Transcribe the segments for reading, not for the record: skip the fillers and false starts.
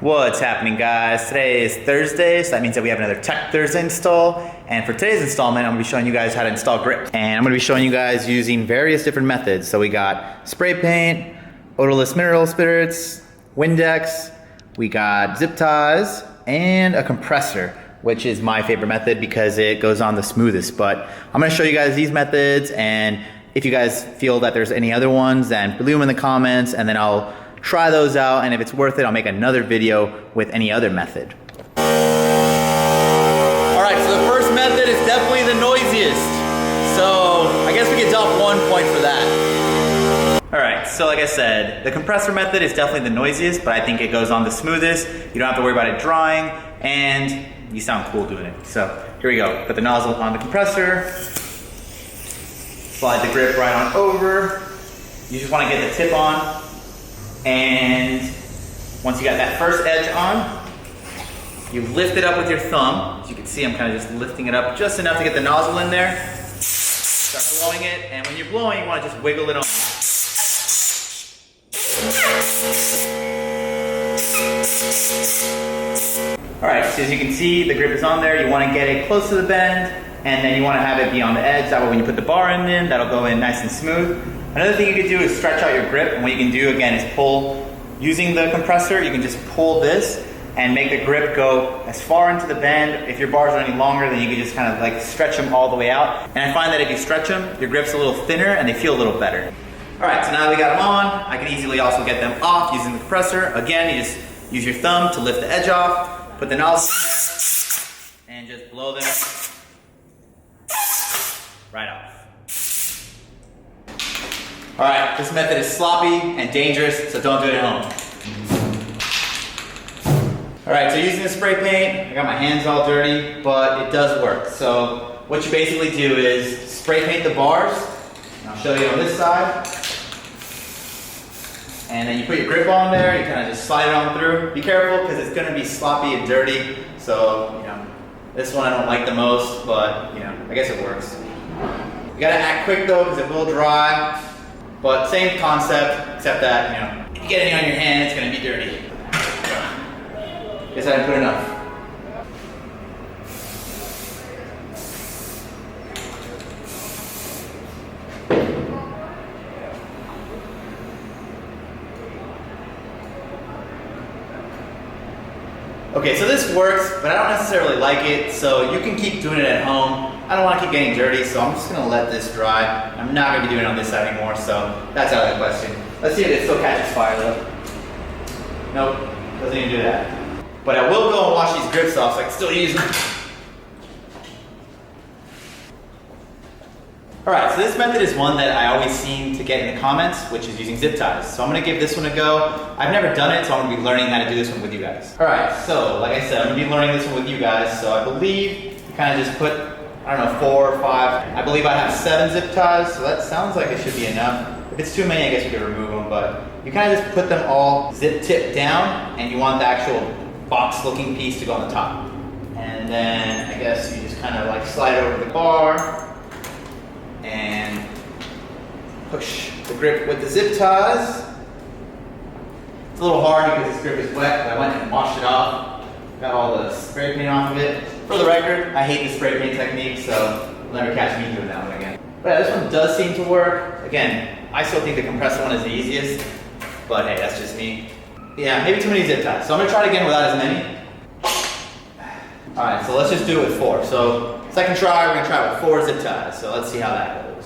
What's happening, guys? Today is Thursday, so that means that we have another Tech Thursday install. And for today's installment, I'm gonna be showing you guys how to install grip. And I'm gonna be showing you guys using various different methods. So we got spray paint, odorless mineral spirits, windex, we got zip ties, and a compressor, which is my favorite method because it goes on the smoothest. But I'm gonna show you guys these methods, and if you guys feel that there's any other ones, then leave them in the comments, and then I'll try those out, and if it's worth it, I'll make another video with any other method. Alright, so the first method is definitely the noisiest. So I guess we could dock 1 point for that. Alright, so like I said, the compressor method is definitely the noisiest, but I think it goes on the smoothest. You don't have to worry about it drying, and you sound cool doing it. So here we go. Put the nozzle on the compressor, slide the grip right on over. You just want to get the tip on. And once you got that first edge on, you lift it up with your thumb. As you can see, I'm kind of just lifting it up just enough to get the nozzle in there. Start blowing it, and when you're blowing, you want to just wiggle it on. Alright, so as you can see, the grip is on there. You want to get it close to the bend, and then you want to have it be on the edge. That way when you put the bar in, that'll go in nice and smooth. Another thing you can do is stretch out your grip, and what you can do again is pull, using the compressor, you can just pull this and make the grip go as far into the bend. If your bars are any longer, then you can just kind of like stretch them all the way out. And I find that if you stretch them, your grip's a little thinner and they feel a little better. Alright, so now that we got them on, I can easily also get them off using the compressor. Again, you just use your thumb to lift the edge off, put the nozzle in there, and just blow them right off. Alright, this method is sloppy and dangerous, so don't do it at home. Alright, so using the spray paint, I got my hands all dirty, but it does work. So what you basically do is spray paint the bars, and I'll show you on this side. And then you put your grip on there, you kind of just slide it on through. Be careful because it's going to be sloppy and dirty, so this one I don't like the most, but I guess it works. You gotta act quick though because it will dry. But same concept, except that, if you get any on your hand, it's gonna be dirty. Guess I didn't put enough. Okay, so this works, but I don't necessarily like it, so you can keep doing it at home. I don't want to keep getting dirty, so I'm just going to let this dry. I'm not going to be doing it on this side anymore, so that's out of the question. Let's see if it still catches fire though. Nope, doesn't even do that. But I will go and wash these grips off so I can still use them. Alright, so this method is one that I always seem to get in the comments, which is using zip ties. So I'm going to give this one a go. I've never done it, so I'm going to be learning how to do this one with you guys. Alright, so like I said, I'm going to be learning this one with you guys. So I believe you kind of just put, I don't know, 4 or 5. I believe I have 7 zip ties, so that sounds like it should be enough. If it's too many, I guess you could remove them, but you kind of just put them all zip tip down, and you want the actual box looking piece to go on the top. And then I guess you just kind of like slide over the bar and push the grip with the zip ties. It's a little hard because this grip is wet, but I went and washed it off. Got all the spray paint off of it. For the record, I hate the spray paint technique, so you'll never catch me doing that one again. But yeah, this one does seem to work. Again, I still think the compressor one is the easiest, but hey, that's just me. Yeah, maybe too many zip ties. So I'm gonna try it again without as many. All right, so let's just do it with 4. So second try, we're gonna try it with 4 zip ties. So let's see how that goes.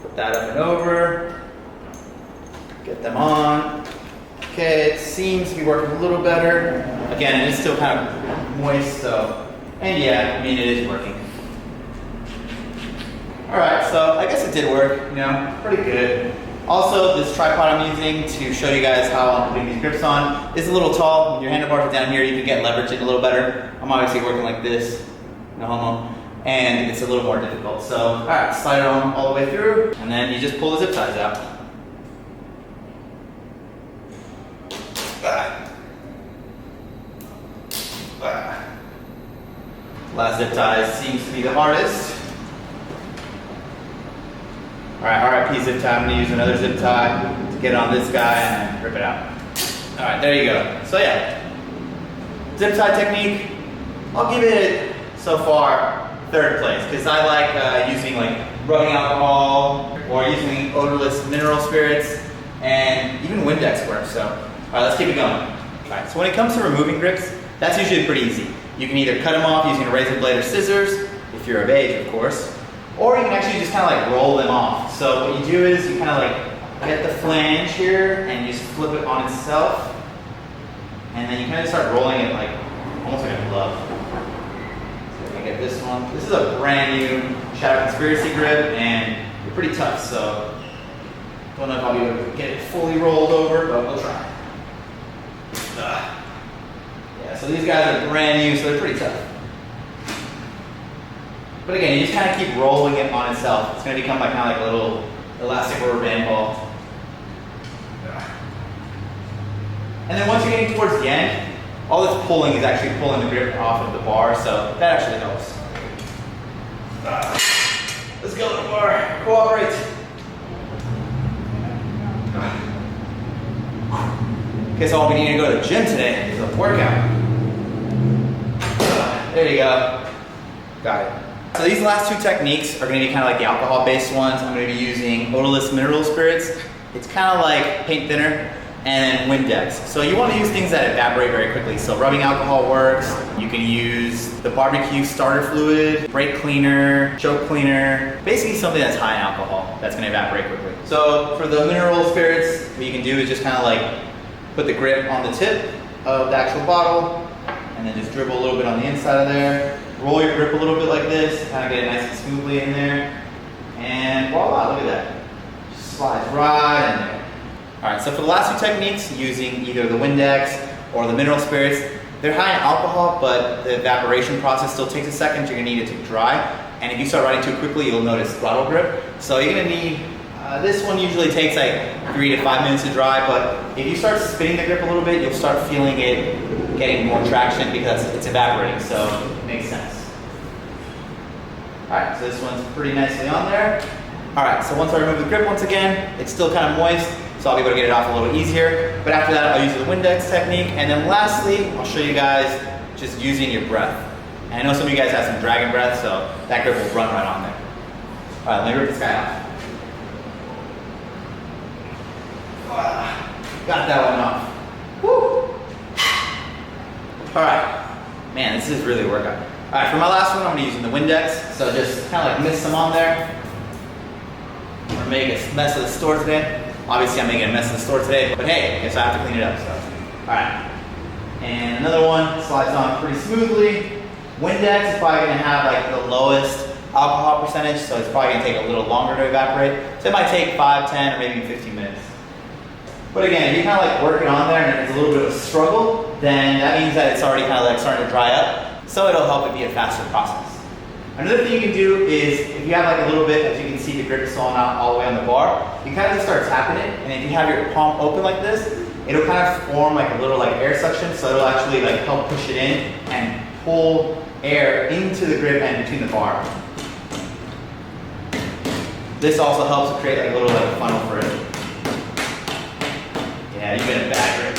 Put that up and over. Get them on. Okay, it seems to be working a little better. Again, it is still kind of moist, so, and yeah, I mean, it is working. All right, so I guess it did work, pretty good. Also, this tripod I'm using to show you guys how I'm putting these grips on is a little tall. When your handlebars are down here, you can get leverage it a little better. I'm obviously working like this, no homo, and it's a little more difficult. So, all right, slide it on all the way through, and then you just pull the zip ties out. Last zip tie seems to be the hardest. Alright, RIP zip tie. I'm going to use another zip tie to get on this guy and rip it out. All right, there you go. So yeah, zip tie technique, I'll give it so far 3rd place because I like using like rubbing alcohol or using odorless mineral spirits and even windex works. So all right, let's keep it going. All right, so when it comes to removing grips, that's usually pretty easy. You can either cut them off using a razor blade or scissors, if you're of age, of course, or you can actually just kind of like roll them off. So what you do is you kind of like get the flange here and you just flip it on itself, and then you kind of start rolling it like almost like a glove. So if I get this one, this is a brand new Shadow Conspiracy grip, and they're pretty tough. So don't know if I'll be able to get it fully rolled over, but we'll try. Yeah, so these guys are brand new, so they're pretty tough. But again, you just kind of keep rolling it on itself. It's going to become like kind of like a little elastic rubber band ball. And then once you're getting towards the end, all this pulling is actually pulling the grip off of the bar, so that actually helps. Let's go, the bar. Cooperate. Okay, so all we need to go to the gym today is a workout. There you go. Got it. So these last 2 techniques are going to be kind of like the alcohol-based ones. I'm going to be using odorless mineral spirits. It's kind of like paint thinner, and then windex. So you want to use things that evaporate very quickly. So rubbing alcohol works. You can use the barbecue starter fluid, brake cleaner, choke cleaner, basically something that's high in alcohol that's going to evaporate quickly. So for the mineral spirits, what you can do is just kind of like put the grip on the tip of the actual bottle, and then just dribble a little bit on the inside of there. Roll your grip a little bit like this, kind of get it nice and smoothly in there. And voila, look at that. Just slides right in there. All right, so for the last 2 techniques, using either the windex or the mineral spirits, they're high in alcohol, but the evaporation process still takes a second. You're gonna need it to dry. And if you start riding too quickly, you'll notice throttle grip. So you're gonna need, this one usually takes like 3 to 5 minutes to dry, but if you start spinning the grip a little bit, you'll start feeling it getting more traction because it's evaporating, so it makes sense. All right, so this one's pretty nicely on there. All right, so once I remove the grip once again, it's still kind of moist, so I'll be able to get it off a little easier. But after that, I'll use the windex technique. And then lastly, I'll show you guys just using your breath. And I know some of you guys have some dragon breath, so that grip will run right on there. All right, let me rip this guy off. Got that one off. Woo! All right, man, this is really a workout. All right, for my last one, I'm gonna be using the windex. So just kind of like mist some on there. I'm gonna make a mess of the store today. Obviously, I'm making a mess of the store today, but hey, I guess I have to clean it up, so. All right, and another one slides on pretty smoothly. Windex is probably gonna have like the lowest alcohol percentage, so it's probably gonna take a little longer to evaporate. So it might take 5, 10, or maybe 15 minutes. But again, if you kind of like work it on there and it's a little bit of a struggle, then that means that it's already kind of like starting to dry up. So it'll help it be a faster process. Another thing you can do is, if you have like a little bit, as you can see the grip is falling out all the way on the bar, you kind of just start tapping it, and if you have your palm open like this, it'll kind of form like a little like air suction, so it'll actually like help push it in and pull air into the grip and between the bar. This also helps to create like a little like funnel for it. Yeah, you get a bad grip.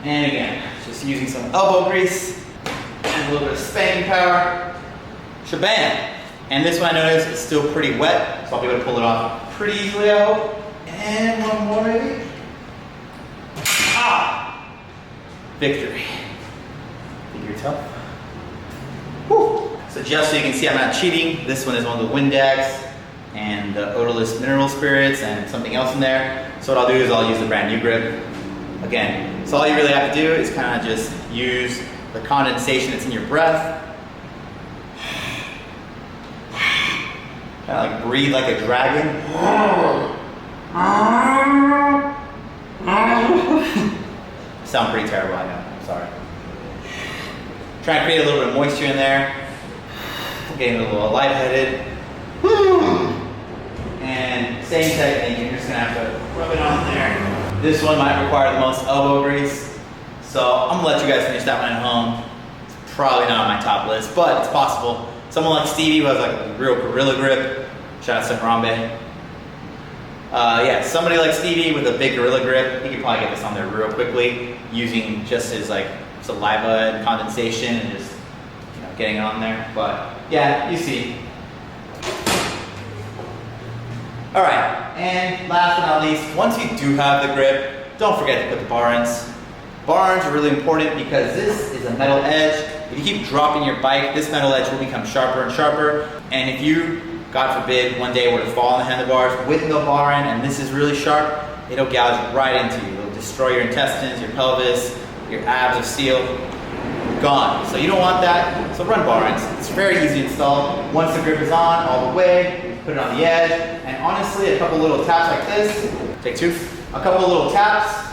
And again, just using some elbow grease and a little bit of spanking power. Shabam! And this one I noticed is still pretty wet, so I'll be able to pull it off pretty easily, I hope. And one more maybe. Ah! Victory. Think you're tough? Whew. So just so you can see I'm not cheating, this one is one of the windex and the odorless mineral spirits and something else in there. So what I'll do is I'll use the brand new grip. Again, so all you really have to do is kind of just use the condensation that's in your breath. Kind of like breathe like a dragon. Sound pretty terrible, I know, I'm sorry. Try and create a little bit of moisture in there. Getting a little lightheaded. And same technique, you're just gonna have to rub it on there. This one might require the most elbow grease. So I'm gonna let you guys finish that one at home. It's probably not on my top list, but it's possible. Someone like Stevie who has like a real gorilla grip. Shout out to Harambe. Yeah, somebody like Stevie with a big Gorilla Grip, he could probably get this on there real quickly using just his like saliva and condensation and just getting it on there. But yeah, you see. All right, and last but not least, once you do have the grip, don't forget to put the bar ends. Bar ends are really important because this is a metal edge. If you keep dropping your bike, this metal edge will become sharper and sharper. And if you, God forbid, one day were to fall on the handlebars with no bar end and this is really sharp, it'll gouge right into you. It'll destroy your intestines, your pelvis, your abs are sealed, gone. So you don't want that, so run bar ends. It's very easy to install. Once the grip is on all the way, put it on the edge, and honestly, a couple little taps like this, take two, a couple little taps,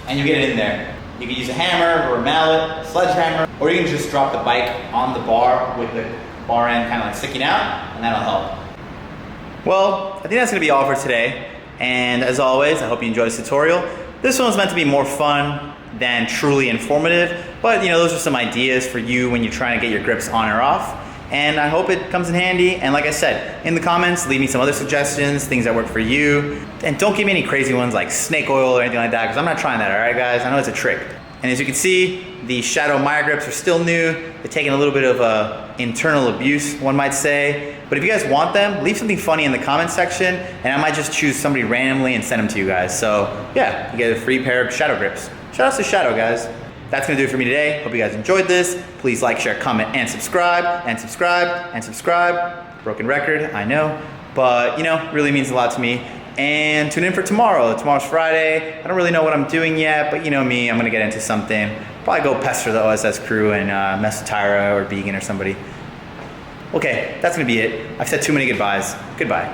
and you get it in there. You can use a hammer or a mallet, a sledgehammer, or you can just drop the bike on the bar with the bar end kind of like sticking out, and that'll help. Well, I think that's gonna be all for today. And as always, I hope you enjoyed this tutorial. This one was meant to be more fun than truly informative, but those are some ideas for you when you're trying to get your grips on or off. And I hope it comes in handy. And like I said, in the comments, leave me some other suggestions, things that work for you. And don't give me any crazy ones like snake oil or anything like that, because I'm not trying that, all right, guys? I know it's a trick. And as you can see, the Shadow Maya grips are still new. They're taking a little bit of internal abuse, one might say. But if you guys want them, leave something funny in the comment section, and I might just choose somebody randomly and send them to you guys. So yeah, you get a free pair of Shadow grips. Shout out to Shadow, guys. That's gonna do it for me today. Hope you guys enjoyed this. Please like, share, comment, and subscribe, and subscribe, and subscribe. Broken record, I know, but really means a lot to me. And tune in for tomorrow. Tomorrow's Friday. I don't really know what I'm doing yet, but you know me, I'm gonna get into something. Probably go pester the OSS crew and mess with Tyra or Began or somebody. Okay, that's gonna be it. I've said too many goodbyes. Goodbye.